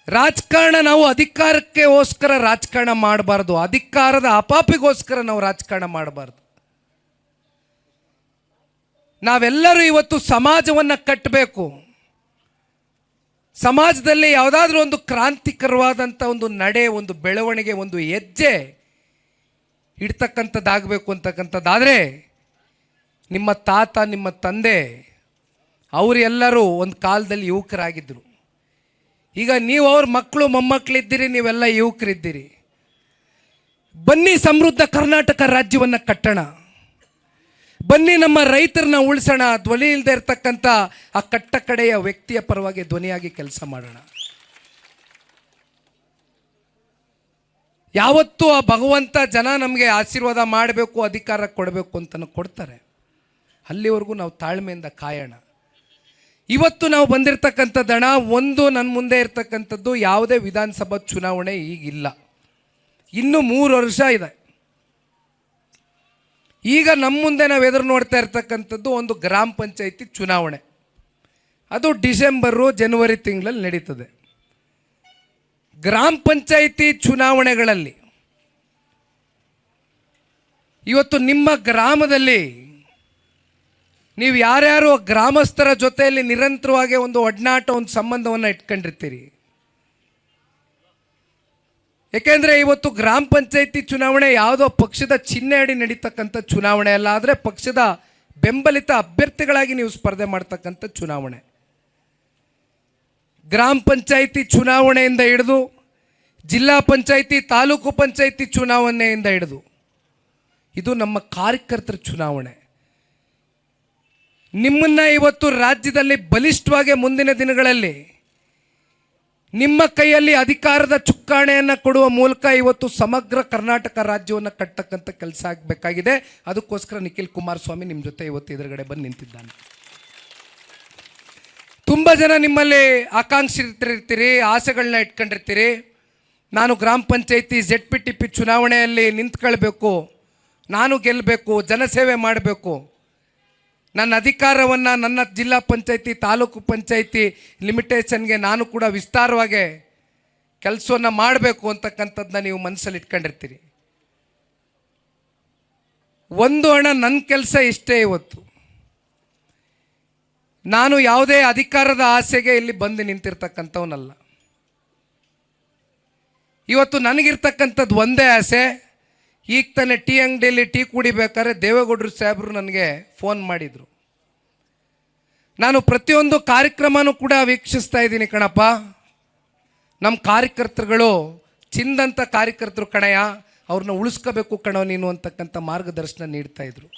ರಾಜಕಾರಣ ನಾವು ಅಧಿಕಾರಕ್ಕೋಸ್ಕರ ರಾಜಕಾರಣ ಮಾಡಬಾರ್ದು, ಅಧಿಕಾರದ ಅಪಾಪಿಗೋಸ್ಕರ ನಾವು ರಾಜಕಾರಣ ಮಾಡಬಾರ್ದು. ನಾವೆಲ್ಲರೂ ಇವತ್ತು ಸಮಾಜವನ್ನು ಕಟ್ಟಬೇಕು. ಸಮಾಜದಲ್ಲಿ ಯಾವುದಾದ್ರೂ ಒಂದು ಕ್ರಾಂತಿಕರವಾದಂಥ ಒಂದು ನಡೆ, ಒಂದು ಬೆಳವಣಿಗೆ, ಒಂದು ಹೆಜ್ಜೆ ಇಡ್ತಕ್ಕಂಥದ್ದಾಗಬೇಕು ಅಂತಕ್ಕಂಥದ್ದಾದರೆ ನಿಮ್ಮ ತಾತ, ನಿಮ್ಮ ತಂದೆ ಅವರೆಲ್ಲರೂ ಒಂದು ಕಾಲದಲ್ಲಿ ಯುವಕರಾಗಿದ್ದರು. ಈಗ ನೀವು ಅವ್ರ ಮಕ್ಕಳು ಮೊಮ್ಮಕ್ಕಳಿದ್ದೀರಿ, ನೀವೆಲ್ಲ ಯುವಕರಿದ್ದೀರಿ. ಬನ್ನಿ ಸಮೃದ್ಧ ಕರ್ನಾಟಕ ರಾಜ್ಯವನ್ನು ಕಟ್ಟೋಣ. ಬನ್ನಿ ನಮ್ಮ ರೈತರನ್ನ ಉಳಿಸೋಣ. ಧ್ವನಿ ಇಲ್ಲದೆ ಇರತಕ್ಕಂಥ ಆ ಕಟ್ಟ ಕಡೆಯ ವ್ಯಕ್ತಿಯ ಪರವಾಗಿ ಧ್ವನಿಯಾಗಿ ಕೆಲಸ ಮಾಡೋಣ. ಯಾವತ್ತೂ ಆ ಭಗವಂತ ಜನ ನಮಗೆ ಆಶೀರ್ವಾದ ಮಾಡಬೇಕು, ಅಧಿಕಾರ ಕೊಡಬೇಕು ಅಂತ ಕೊಡ್ತಾರೆ. ಅಲ್ಲಿವರೆಗೂ ನಾವು ತಾಳ್ಮೆಯಿಂದ ಕಾಯೋಣ. ಇವತ್ತು ನಾವು ಬಂದಿರತಕ್ಕಂಥದ್ದು ಹಣ ಒಂದು, ನನ್ನ ಮುಂದೆ ಇರ್ತಕ್ಕಂಥದ್ದು ಯಾವುದೇ ವಿಧಾನಸಭಾ ಚುನಾವಣೆ ಈಗಿಲ್ಲ, ಇನ್ನೂ 3 ವರ್ಷ ಇದೆ. ಈಗ ನಮ್ಮ ಮುಂದೆ ನಾವು ಎದುರು ನೋಡ್ತಾ ಇರ್ತಕ್ಕಂಥದ್ದು ಒಂದು ಗ್ರಾಮ ಪಂಚಾಯಿತಿ ಚುನಾವಣೆ. ಅದು ಡಿಸೆಂಬರು ಜನವರಿ ತಿಂಗಳಲ್ಲಿ ನಡೀತದೆ. ಗ್ರಾಮ ಪಂಚಾಯಿತಿ ಚುನಾವಣೆಗಳಲ್ಲಿ ಇವತ್ತು ನಿಮ್ಮ ಗ್ರಾಮದಲ್ಲಿ ನೀವು ಯಾರ್ಯಾರು ಗ್ರಾಮಸ್ಥರ ಜೊತೆಯಲ್ಲಿ ನಿರಂತರವಾಗಿ ಒಂದು ಒಡನಾಟ, ಒಂದು ಸಂಬಂಧವನ್ನು ಇಟ್ಕೊಂಡಿರ್ತೀರಿ. ಏಕೆಂದರೆ ಇವತ್ತು ಗ್ರಾಮ ಪಂಚಾಯಿತಿ ಚುನಾವಣೆ ಯಾವುದೋ ಪಕ್ಷದ ಚಿಹ್ನೆ ಅಡಿ ನಡೀತಕ್ಕಂಥ ಚುನಾವಣೆ ಅಲ್ಲ, ಆದರೆ ಪಕ್ಷದ ಬೆಂಬಲಿತ ಅಭ್ಯರ್ಥಿಗಳಾಗಿ ನೀವು ಸ್ಪರ್ಧೆ ಮಾಡ್ತಕ್ಕಂಥ ಚುನಾವಣೆ. ಗ್ರಾಮ ಪಂಚಾಯಿತಿ ಚುನಾವಣೆಯಿಂದ ಹಿಡಿದು ಜಿಲ್ಲಾ ಪಂಚಾಯಿತಿ, ತಾಲೂಕು ಪಂಚಾಯಿತಿ ಚುನಾವಣೆಯಿಂದ ಹಿಡಿದು ಇದು ನಮ್ಮ ಕಾರ್ಯಕರ್ತರ ಚುನಾವಣೆ. ನಿಮ್ಮನ್ನ ಇವತ್ತು ರಾಜ್ಯದಲ್ಲಿ ಬಲಿಷ್ಠವಾಗಿ ಮುಂದಿನ ದಿನಗಳಲ್ಲಿ ನಿಮ್ಮ ಕೈಯಲ್ಲಿ ಅಧಿಕಾರದ ಚುಕ್ಕಾಣಿಯನ್ನು ಕೊಡುವ ಮೂಲಕ ಇವತ್ತು ಸಮಗ್ರ ಕರ್ನಾಟಕ ರಾಜ್ಯವನ್ನು ಕಟ್ಟತಕ್ಕಂಥ ಕೆಲಸ ಆಗಬೇಕಾಗಿದೆ. ಅದಕ್ಕೋಸ್ಕರ ನಿಖಿಲ್ ಕುಮಾರಸ್ವಾಮಿ ನಿಮ್ಮ ಜೊತೆ ಇವತ್ತು ಎದುರುಗಡೆ ಬಂದು ನಿಂತಿದ್ದಾನೆ. ತುಂಬ ಜನ ನಿಮ್ಮಲ್ಲಿ ಆಕಾಂಕ್ಷಿತರಿರ್ತೀರಿ, ಆಸೆಗಳನ್ನ ಇಟ್ಕೊಂಡಿರ್ತೀರಿ. ನಾನು ಗ್ರಾಮ ಪಂಚಾಯಿತಿ ZPTP ಚುನಾವಣೆಯಲ್ಲಿ ನಿಂತ್ಕೊಳ್ಬೇಕು, ನಾನು ಗೆಲ್ಲಬೇಕು, ಜನಸೇವೆ ಮಾಡಬೇಕು, ನನ್ನ ಅಧಿಕಾರವನ್ನು ನನ್ನ ಜಿಲ್ಲಾ ಪಂಚಾಯಿತಿ, ತಾಲೂಕು ಪಂಚಾಯಿತಿ ಲಿಮಿಟೇಷನ್ಗೆ ನಾನು ಕೂಡ ವಿಸ್ತಾರವಾಗಿ ಕೆಲಸವನ್ನು ಮಾಡಬೇಕು ಅಂತಕ್ಕಂಥದ್ದನ್ನ ನೀವು ಮನಸ್ಸಲ್ಲಿ ಇಟ್ಕೊಂಡಿರ್ತೀರಿ. ಒಂದು ಹಣ ನನ್ನ ಕೆಲಸ ಇಷ್ಟೇ. ಇವತ್ತು ನಾನು ಯಾವುದೇ ಅಧಿಕಾರದ ಆಸೆಗೆ ಇಲ್ಲಿ ಬಂದು ನಿಂತಿರ್ತಕ್ಕಂಥವನಲ್ಲ. ಇವತ್ತು ನನಗಿರ್ತಕ್ಕಂಥದ್ದು ಒಂದೇ ಆಸೆ. ಈಗ ತಾನೇ ಟೀ ಅಂಗಡಿಯಲ್ಲಿ ಟೀ ಕುಡಿಬೇಕಾದ್ರೆ ದೇವೇಗೌಡರು ಸಾಹೇಬರು ನನಗೆ ಫೋನ್ ಮಾಡಿದರು. ನಾನು ಪ್ರತಿಯೊಂದು ಕಾರ್ಯಕ್ರಮನೂ ಕೂಡ ವೀಕ್ಷಿಸ್ತಾ ಇದ್ದೀನಿ ಕಣಪ್ಪ, ನಮ್ಮ ಕಾರ್ಯಕರ್ತರುಗಳು ಚಿಂದಂಥ ಕಾರ್ಯಕರ್ತರು ಕಣಯ್ಯ, ಅವ್ರನ್ನ ಉಳಿಸ್ಕೋಬೇಕು ಕಣೋ ನೀನು ಅಂತಕ್ಕಂಥ ಮಾರ್ಗದರ್ಶನ ನೀಡ್ತಾ ಇದ್ರು.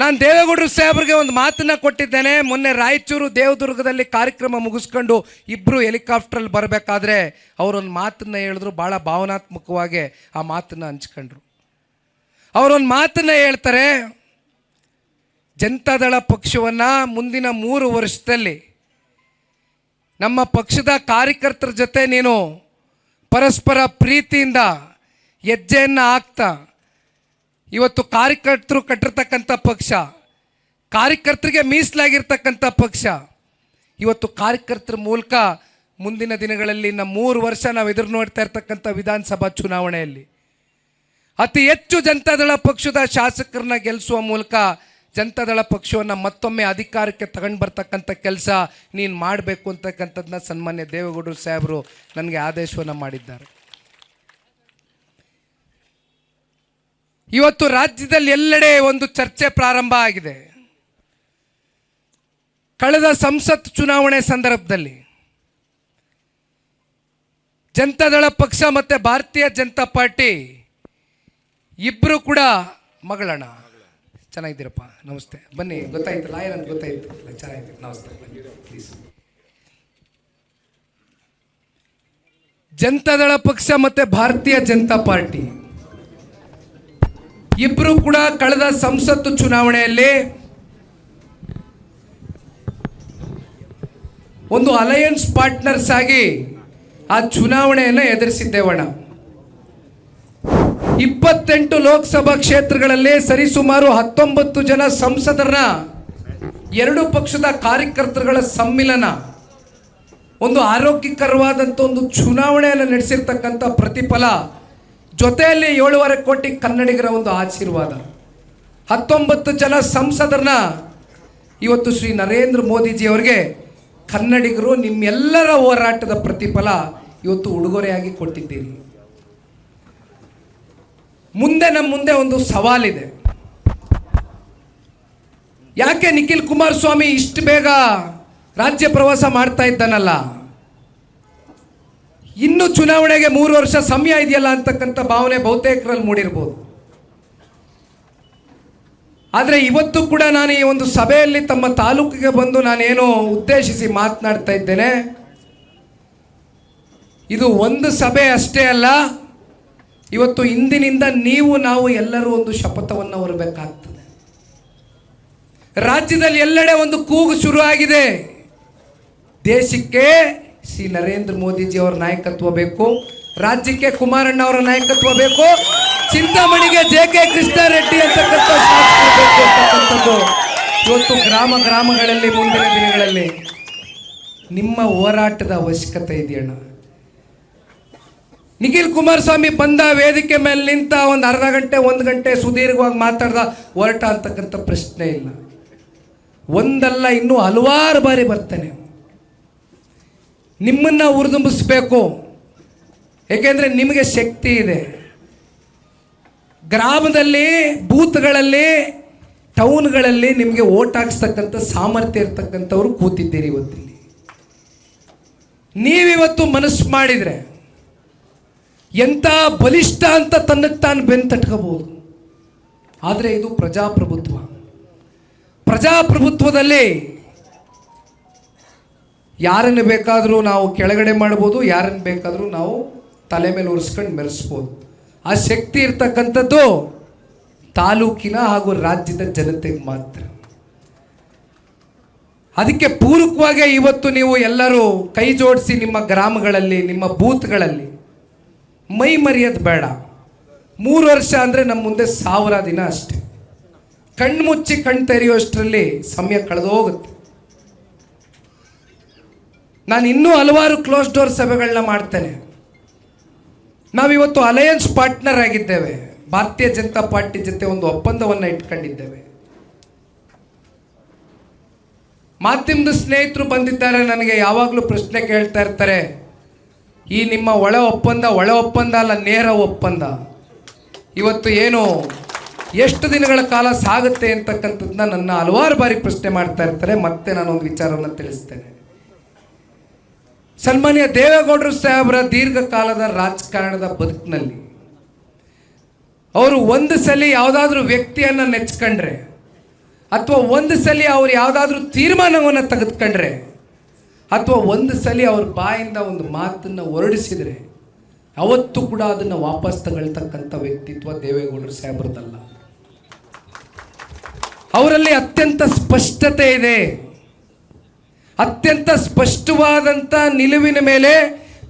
ನಾನು ದೇವೇಗೌಡರು ಸಾಹೇಬ್ರಿಗೆ ಒಂದು ಮಾತನ್ನು ಕೊಟ್ಟಿದ್ದೇನೆ. ಮೊನ್ನೆ ರಾಯಚೂರು ದೇವದುರ್ಗದಲ್ಲಿ ಕಾರ್ಯಕ್ರಮ ಮುಗಿಸ್ಕೊಂಡು ಇಬ್ಬರು ಹೆಲಿಕಾಪ್ಟ್ರಲ್ಲಿ ಬರಬೇಕಾದ್ರೆ ಅವರೊಂದು ಮಾತನ್ನು ಹೇಳಿದ್ರು, ಭಾಳ ಭಾವನಾತ್ಮಕವಾಗಿ ಆ ಮಾತನ್ನು ಹಂಚ್ಕೊಂಡ್ರು. ಅವರೊಂದು ಮಾತನ್ನು ಹೇಳ್ತಾರೆ, ಜನತಾದಳ ಪಕ್ಷವನ್ನು ಮುಂದಿನ 3 ವರ್ಷದಲ್ಲಿ ನಮ್ಮ ಪಕ್ಷದ ಕಾರ್ಯಕರ್ತರ ಜೊತೆ ನೀನು ಪರಸ್ಪರ ಪ್ರೀತಿಯಿಂದ ಹೆಜ್ಜೆಯನ್ನು ಹಾಕ್ತಾ, ಇವತ್ತು ಕಾರ್ಯಕರ್ತರು ಕಟ್ಟಿರ್ತಕ್ಕಂಥ ಪಕ್ಷ, ಕಾರ್ಯಕರ್ತರಿಗೆ ಮೀಸಲಾಗಿರ್ತಕ್ಕಂಥ ಪಕ್ಷ, ಇವತ್ತು ಕಾರ್ಯಕರ್ತರ ಮೂಲಕ ಮುಂದಿನ ದಿನಗಳಲ್ಲಿ ಇನ್ನು 3 ವರ್ಷ ನಾವು ಎದುರು ನೋಡ್ತಾ ಇರ್ತಕ್ಕಂಥ ವಿಧಾನಸಭಾ ಚುನಾವಣೆಯಲ್ಲಿ ಅತಿ ಹೆಚ್ಚು ಜನತಾದಳ ಪಕ್ಷದ ಶಾಸಕರನ್ನ ಗೆಲ್ಲಿಸುವ ಮೂಲಕ ಜನತಾದಳ ಪಕ್ಷವನ್ನು ಮತ್ತೊಮ್ಮೆ ಅಧಿಕಾರಕ್ಕೆ ತಗೊಂಡು ಬರ್ತಕ್ಕಂಥ ಕೆಲಸ ನೀನು ಮಾಡಬೇಕು ಅಂತಕ್ಕಂಥದ್ದನ್ನ ಸನ್ಮಾನ್ಯ ದೇವೇಗೌಡರು ಸಾಹೇಬರು ನನಗೆ ಆದೇಶವನ್ನು ಮಾಡಿದ್ದಾರೆ. ಇವತ್ತು ರಾಜ್ಯದಲ್ಲಿ ಎಲ್ಲೆಡೆ ಒಂದು ಚರ್ಚೆ ಪ್ರಾರಂಭ ಆಗಿದೆ. ಕಳೆದ ಸಂಸತ್ ಚುನಾವಣೆ ಸಂದರ್ಭದಲ್ಲಿ ಜನತಾದಳ ಪಕ್ಷ ಮತ್ತು ಭಾರತೀಯ ಜನತಾ ಪಾರ್ಟಿ ಇಬ್ಬರು ಕೂಡ ಮಗಳಣ್ಣ, ಚೆನ್ನಾಗಿದ್ದೀರಪ್ಪ, ನಮಸ್ತೆ, ಬನ್ನಿ, ಗೊತ್ತಾಯ್ತು ಲಾಯರ್ ಅಂತ ಗೊತ್ತಾಯ್ತು, ಚೆನ್ನಾಗಿದ್ದೀರಿ, ನಮಸ್ತೆ, ಬನ್ನಿ ಪ್ಲೀಸ್. ಜನತಾದಳ ಪಕ್ಷ ಮತ್ತು ಭಾರತೀಯ ಜನತಾ ಪಾರ್ಟಿ ಇಬ್ಬರು ಕೂಡ ಕಳೆದ ಸಂಸತ್ತು ಚುನಾವಣೆಯಲ್ಲಿ ಒಂದು ಅಲಯನ್ಸ್ ಪಾರ್ಟ್ನರ್ಸ್ ಆಗಿ ಆ ಚುನಾವಣೆಯನ್ನು ಎದುರಿಸಿದ್ದೇವಣ್ಣ. 28 ಲೋಕಸಭಾ ಕ್ಷೇತ್ರಗಳಲ್ಲಿ ಸರಿಸುಮಾರು 19 ಜನ ಸಂಸದರನ್ನ 2 ಪಕ್ಷದ ಕಾರ್ಯಕರ್ತರುಗಳ ಸಮ್ಮಿಲನ ಒಂದು ಆರೋಗ್ಯಕರವಾದಂಥ ಒಂದು ಚುನಾವಣೆಯನ್ನು ನಡೆಸಿರ್ತಕ್ಕಂಥ ಪ್ರತಿಫಲ, ಜೊತೆಯಲ್ಲಿ 7.5 ಕೋಟಿ ಕನ್ನಡಿಗರ ಒಂದು ಆಶೀರ್ವಾದ, 19 ಜನ ಸಂಸದರನ್ನ ಇವತ್ತು ಶ್ರೀ ನರೇಂದ್ರ ಮೋದಿಜಿಯವರಿಗೆ ಕನ್ನಡಿಗರು ನಿಮ್ಮೆಲ್ಲರ ಹೋರಾಟದ ಪ್ರತಿಫಲ ಇವತ್ತು ಉಡುಗೊರೆಯಾಗಿ ಕೊಟ್ಟಿದ್ದೀರಿ. ನಮ್ಮ ಮುಂದೆ ಒಂದು ಸವಾಲಿದೆ. ಯಾಕೆ ನಿಖಿಲ್ ಕುಮಾರಸ್ವಾಮಿ ಇಷ್ಟು ಬೇಗ ರಾಜ್ಯ ಪ್ರವಾಸ ಮಾಡ್ತಾ ಇದ್ದಾನಲ್ಲ, ಇನ್ನು ಚುನಾವಣೆಗೆ 3 ವರ್ಷ ಸಮಯ ಇದೆಯಲ್ಲ ಅಂತಕ್ಕಂಥ ಭಾವನೆ ಬಹುತೇಕರಲ್ಲಿ ಮೂಡಿರ್ಬೋದು. ಆದರೆ ಇವತ್ತು ಕೂಡ ನಾನು ಈ ಒಂದು ಸಭೆಯಲ್ಲಿ ತಮ್ಮ ತಾಲೂಕಿಗೆ ಬಂದು ನಾನೇನು ಉದ್ದೇಶಿಸಿ ಮಾತನಾಡ್ತಾ ಇದ್ದೇನೆ, ಇದು ಒಂದು ಸಭೆ ಅಷ್ಟೇ ಅಲ್ಲ. ಇವತ್ತು ಇಂದಿನಿಂದ ನಾವು ಎಲ್ಲರೂ ಒಂದು ಶಪಥವನ್ನು ಹೊರಬೇಕಾಗ್ತದೆ. ರಾಜ್ಯದಲ್ಲಿ ಎಲ್ಲೆಡೆ ಒಂದು ಕೂಗು ಶುರು ಆಗಿದೆ. ದೇಶಕ್ಕೆ ಶ್ರೀ ನರೇಂದ್ರ ಮೋದಿಜಿ ಅವರ ನಾಯಕತ್ವ ಬೇಕು, ರಾಜ್ಯಕ್ಕೆ ಕುಮಾರಣ್ಣ ಅವರ ನಾಯಕತ್ವ ಬೇಕು, ಚಿಂತಾಮಣಿಗೆ JK ಕೃಷ್ಣಾರೆಡ್ಡಿ ಅಂತಕ್ಕಂಥ ಶಾಸಕರು ಬೇಕು ಅಂತಕ್ಕಂಥದ್ದು ಇವತ್ತು ಗ್ರಾಮಗಳಲ್ಲಿ ಮುಂದಿನ ದಿನಗಳಲ್ಲಿ ನಿಮ್ಮ ಹೋರಾಟದ ಅವಶ್ಯಕತೆ ಇದೆಯಣ್ಣ. ನಿಖಿಲ್ ಕುಮಾರಸ್ವಾಮಿ ಬಂದ ವೇದಿಕೆ ಮೇಲೆ ನಿಂತ ಒಂದು ಅರ್ಧ ಗಂಟೆ 1 ಗಂಟೆ ಸುದೀರ್ಘವಾಗಿ ಮಾತಾಡ್ದ ಹೊರಟ ಅಂತಕ್ಕಂಥ ಪ್ರಶ್ನೆ ಇಲ್ಲ. ಒಂದಲ್ಲ ಇನ್ನೂ ಹಲವಾರು ಬಾರಿ ಬರ್ತೇನೆ. ನಿಮ್ಮನ್ನು ಹುರಿದುಂಬಿಸ್ಬೇಕು. ಏಕೆಂದರೆ ನಿಮಗೆ ಶಕ್ತಿ ಇದೆ. ಗ್ರಾಮದಲ್ಲಿ, ಬೂತ್ಗಳಲ್ಲಿ, ಟೌನ್ಗಳಲ್ಲಿ ನಿಮಗೆ ಓಟ್ ಹಾಕ್ಸ್ತಕ್ಕಂಥ ಸಾಮರ್ಥ್ಯ ಇರ್ತಕ್ಕಂಥವ್ರು ಕೂತಿದ್ದೀರಿ ಇವತ್ತಿಲ್ಲಿ. ನೀವಿವತ್ತು ಮನಸ್ಸು ಮಾಡಿದರೆ ಎಂಥ ಬಲಿಷ್ಠ ಅಂತ ತನ್ನಕ್ಕೆ ತಾನು ಬೆಂತಟ್ಕೋಬಹುದು. ಆದರೆ ಇದು ಪ್ರಜಾಪ್ರಭುತ್ವ. ಪ್ರಜಾಪ್ರಭುತ್ವದಲ್ಲಿ ಯಾರನ್ನು ಬೇಕಾದರೂ ನಾವು ಕೆಳಗಡೆ ಮಾಡ್ಬೋದು, ಯಾರನ್ನು ಬೇಕಾದರೂ ನಾವು ತಲೆ ಮೇಲೆ ಉರಿಸ್ಕೊಂಡು ಮೆರೆಸ್ಬೋದು. ಆ ಶಕ್ತಿ ಇರ್ತಕ್ಕಂಥದ್ದು ತಾಲೂಕಿನ ಹಾಗೂ ರಾಜ್ಯದ ಜನತೆಗೆ ಮಾತ್ರ. ಅದಕ್ಕೆ ಪೂರಕವಾಗಿ ಇವತ್ತು ನೀವು ಎಲ್ಲರೂ ಕೈ ಜೋಡಿಸಿ ನಿಮ್ಮ ಗ್ರಾಮಗಳಲ್ಲಿ, ನಿಮ್ಮ ಬೂತ್ಗಳಲ್ಲಿ ಮೈ ಮರೆಯೋದು ಬೇಡ. 3 ವರ್ಷ ಅಂದರೆ ನಮ್ಮ ಮುಂದೆ 1000 ದಿನ ಅಷ್ಟೆ. ಕಣ್ಣು ಮುಚ್ಚಿ ಕಣ್ಣು ತೆರೆಯುವಷ್ಟರಲ್ಲಿ ಸಮಯ ಕಳೆದೋಗುತ್ತೆ. ನಾನು ಇನ್ನೂ ಹಲವಾರು ಕ್ಲೋಸ್ ಡೋರ್ ಸಭೆಗಳನ್ನ ಮಾಡ್ತೇನೆ. ನಾವಿವತ್ತು ಅಲಯನ್ಸ್ ಪಾರ್ಟ್ನರ್ ಆಗಿದ್ದೇವೆ. ಭಾರತೀಯ ಜನತಾ ಪಾರ್ಟಿ ಜೊತೆ ಒಂದು ಒಪ್ಪಂದವನ್ನು ಇಟ್ಕೊಂಡಿದ್ದೇವೆ. ಮಾಧ್ಯಮದ ಸ್ನೇಹಿತರು ಬಂದಿದ್ದಾರೆ, ನನಗೆ ಯಾವಾಗಲೂ ಪ್ರಶ್ನೆ ಕೇಳ್ತಾ ಇರ್ತಾರೆ, ಈ ನಿಮ್ಮ ಒಳ ಒಪ್ಪಂದ ಅಲ್ಲ, ನೇರ ಒಪ್ಪಂದ ಇವತ್ತು ಏನು ಎಷ್ಟು ದಿನಗಳ ಕಾಲ ಸಾಗುತ್ತೆ ಅಂತಕ್ಕಂಥದ್ದನ್ನ ನನ್ನ ಹಲವಾರು ಬಾರಿ ಪ್ರಶ್ನೆ ಮಾಡ್ತಾ ಇರ್ತಾರೆ. ಮತ್ತೆ ನಾನೊಂದು ವಿಚಾರವನ್ನು ತಿಳಿಸ್ತೇನೆ. ಸನ್ಮಾನ್ಯ ದೇವೇಗೌಡರು ಸಾಹೇಬರ ದೀರ್ಘಕಾಲದ ರಾಜಕಾರಣದ ಬದುಕಿನಲ್ಲಿ ಅವರು ಒಂದು ಸಲ ಯಾವುದಾದ್ರೂ ವ್ಯಕ್ತಿಯನ್ನು ನೆಚ್ಕೊಂಡ್ರೆ, ಅಥವಾ ಒಂದು ಸಲ ಅವ್ರು ಯಾವುದಾದ್ರೂ ತೀರ್ಮಾನವನ್ನು ತೆಗೆದುಕೊಂಡ್ರೆ, ಅಥವಾ ಒಂದು ಸಲ ಅವ್ರ ಬಾಯಿಂದ ಒಂದು ಮಾತನ್ನು ಹೊರಡಿಸಿದರೆ ಅವತ್ತು ಕೂಡ ಅದನ್ನು ವಾಪಸ್ ತಗೊಳ್ತಕ್ಕಂಥ ವ್ಯಕ್ತಿತ್ವ ದೇವೇಗೌಡರು ಸಾಹೇಬ್ರದಲ್ಲ. ಅವರಲ್ಲಿ ಅತ್ಯಂತ ಸ್ಪಷ್ಟತೆ ಇದೆ. ಅತ್ಯಂತ ಸ್ಪಷ್ಟವಾದಂಥ ನಿಲುವಿನ ಮೇಲೆ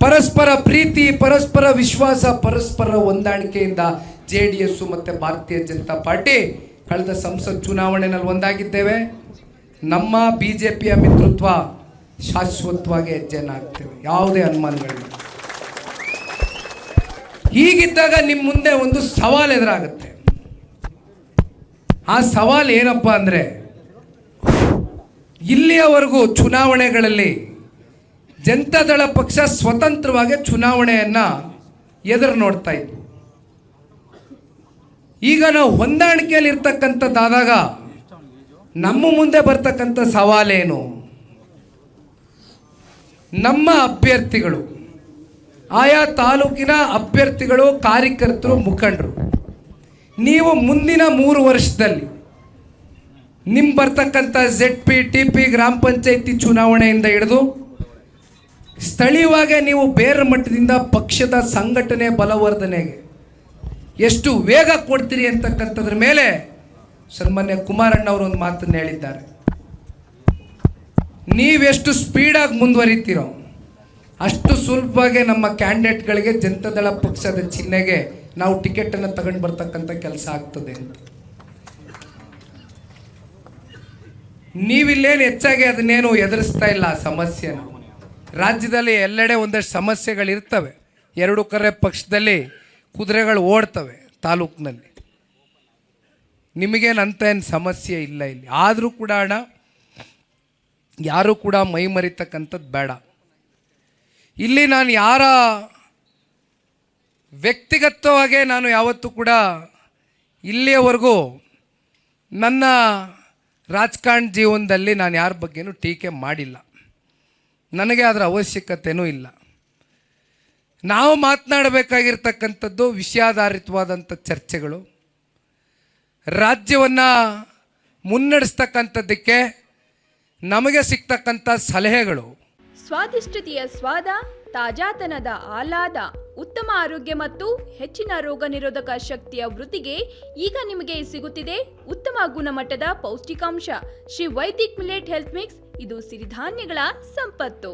ಪರಸ್ಪರ ಪ್ರೀತಿ, ಪರಸ್ಪರ ವಿಶ್ವಾಸ, ಪರಸ್ಪರ ಹೊಂದಾಣಿಕೆಯಿಂದ JDS ಮತ್ತು ಭಾರತೀಯ ಜನತಾ ಪಾರ್ಟಿ ಕಳೆದ ಸಂಸತ್ ಚುನಾವಣೆಯಲ್ಲಿ ಒಂದಾಗಿದ್ದೇವೆ. ನಮ್ಮ BJPಯ ಮಿತ್ರತ್ವ ಶಾಶ್ವತವಾಗಿ ಹೆಜ್ಜೆಯನ್ನು ಹಾಕ್ತೇವೆ, ಯಾವುದೇ ಅನುಮಾನಗಳಿಲ್ಲ. ಹೀಗಿದ್ದಾಗ ನಿಮ್ಮ ಮುಂದೆ ಒಂದು ಸವಾಲು ಎದುರಾಗುತ್ತೆ. ಆ ಸವಾಲು ಏನಪ್ಪ ಅಂದರೆ, ಇಲ್ಲಿಯವರೆಗೂ ಚುನಾವಣೆಗಳಲ್ಲಿ ಜನತಾದಳ ಪಕ್ಷ ಸ್ವತಂತ್ರವಾಗಿ ಚುನಾವಣೆಯನ್ನು ಎದುರು ನೋಡ್ತಾ ಇದ್ವು. ಈಗ ನಾವು ಹೊಂದಾಣಿಕೆಯಲ್ಲಿ ಇರ್ತಕ್ಕಂಥದ್ದಾದಾಗ ನಮ್ಮ ಮುಂದೆ ಬರ್ತಕ್ಕಂಥ ಸವಾಲೇನು? ನಮ್ಮ ಅಭ್ಯರ್ಥಿಗಳು, ಆಯಾ ತಾಲೂಕಿನ ಅಭ್ಯರ್ಥಿಗಳು, ಕಾರ್ಯಕರ್ತರು, ಮುಖಂಡರು, ನೀವು ಮುಂದಿನ 3 ವರ್ಷದಲ್ಲಿ ನಿಮ್ಮ ಬರ್ತಕ್ಕಂಥ ZP, TP, ಗ್ರಾಮ ಪಂಚಾಯಿತಿ ಚುನಾವಣೆಯಿಂದ ಹಿಡಿದು ಸ್ಥಳೀಯವಾಗಿ ನೀವು ಬೇರೆ ಮಟ್ಟದಿಂದ ಪಕ್ಷದ ಸಂಘಟನೆ ಬಲವರ್ಧನೆಗೆ ಎಷ್ಟು ವೇಗ ಕೊಡ್ತೀರಿ ಅಂತಕ್ಕಂಥದ್ರ ಮೇಲೆ ಸನ್ಮಾನ್ಯ ಕುಮಾರಣ್ಣ ಅವರು ಒಂದು ಮಾತನ್ನು ಹೇಳಿದ್ದಾರೆ. ನೀವೆಷ್ಟು ಸ್ಪೀಡಾಗಿ ಮುಂದುವರಿತೀರೋ ಅಷ್ಟು ಸುಲಭವಾಗಿ ನಮ್ಮ ಕ್ಯಾಂಡಿಡೇಟ್ಗಳಿಗೆ ಜನತಾದಳ ಪಕ್ಷದ ಚಿಹ್ನೆಗೆ ನಾವು ಟಿಕೆಟನ್ನು ತಗೊಂಡು ಬರ್ತಕ್ಕಂಥ ಕೆಲಸ ಆಗ್ತದೆ ಅಂತ. ನೀವಿಲ್ಲೇನು ಹೆಚ್ಚಾಗಿ ಅದನ್ನೇನು ಎದುರಿಸ್ತಾ ಇಲ್ಲ ಸಮಸ್ಯೆನ. ರಾಜ್ಯದಲ್ಲಿ ಎಲ್ಲೆಡೆ ಒಂದಷ್ಟು ಸಮಸ್ಯೆಗಳಿರ್ತವೆ. 2 ಕಡೆ ಪಕ್ಷದಲ್ಲಿ ಕುದುರೆಗಳು ಓಡ್ತವೆ ತಾಲೂಕಿನಲ್ಲಿ. ನಿಮಗೇನಂತ ಏನು ಸಮಸ್ಯೆ ಇಲ್ಲ ಇಲ್ಲಿ. ಆದರೂ ಕೂಡ ಅಣ್ಣ, ಯಾರೂ ಕೂಡ ಮೈ ಮರಿತಕ್ಕಂಥದ್ದು ಬೇಡ. ಇಲ್ಲಿ ನಾನು ಯಾರ ವ್ಯಕ್ತಿಗತವಾಗಿ ನಾನು ಯಾವತ್ತೂ ಕೂಡ ಇಲ್ಲಿಯವರೆಗೂ ನನ್ನ ರಾಜಕಾರಣ ಜೀವನದಲ್ಲಿ ನಾನು ಯಾರ ಬಗ್ಗೆನೂ ಟೀಕೆ ಮಾಡಿಲ್ಲ. ನನಗೆ ಅದರ ಅವಶ್ಯಕತೆಯೂ ಇಲ್ಲ. ನಾವು ಮಾತನಾಡಬೇಕಾಗಿರ್ತಕ್ಕಂಥದ್ದು ವಿಷಯಾಧಾರಿತವಾದಂಥ ಚರ್ಚೆಗಳು, ರಾಜ್ಯವನ್ನು ಮುನ್ನಡೆಸ್ತಕ್ಕಂಥದ್ದಕ್ಕೆ ನಮಗೆ ಸಿಗ್ತಕ್ಕಂಥ ಸಲಹೆಗಳು. ಸ್ವಾದಿಷ್ಟತೆಯ ಸ್ವಾದ, ತಾಜಾತನದ ಆಹ್ಲಾದ, ಉತ್ತಮ ಆರೋಗ್ಯ ಮತ್ತು ಹೆಚ್ಚಿನ ರೋಗ ನಿರೋಧಕ ಶಕ್ತಿಯ ವೃದ್ಧಿಗೆ ಈಗ ನಿಮಗೆ ಸಿಗುತ್ತಿದೆ ಉತ್ತಮ ಗುಣಮಟ್ಟದ ಪೌಷ್ಟಿಕಾಂಶ Shri Vaidik millet health mix. ಇದು ಸಿರಿಧಾನ್ಯಗಳ ಸಂಪತ್ತು.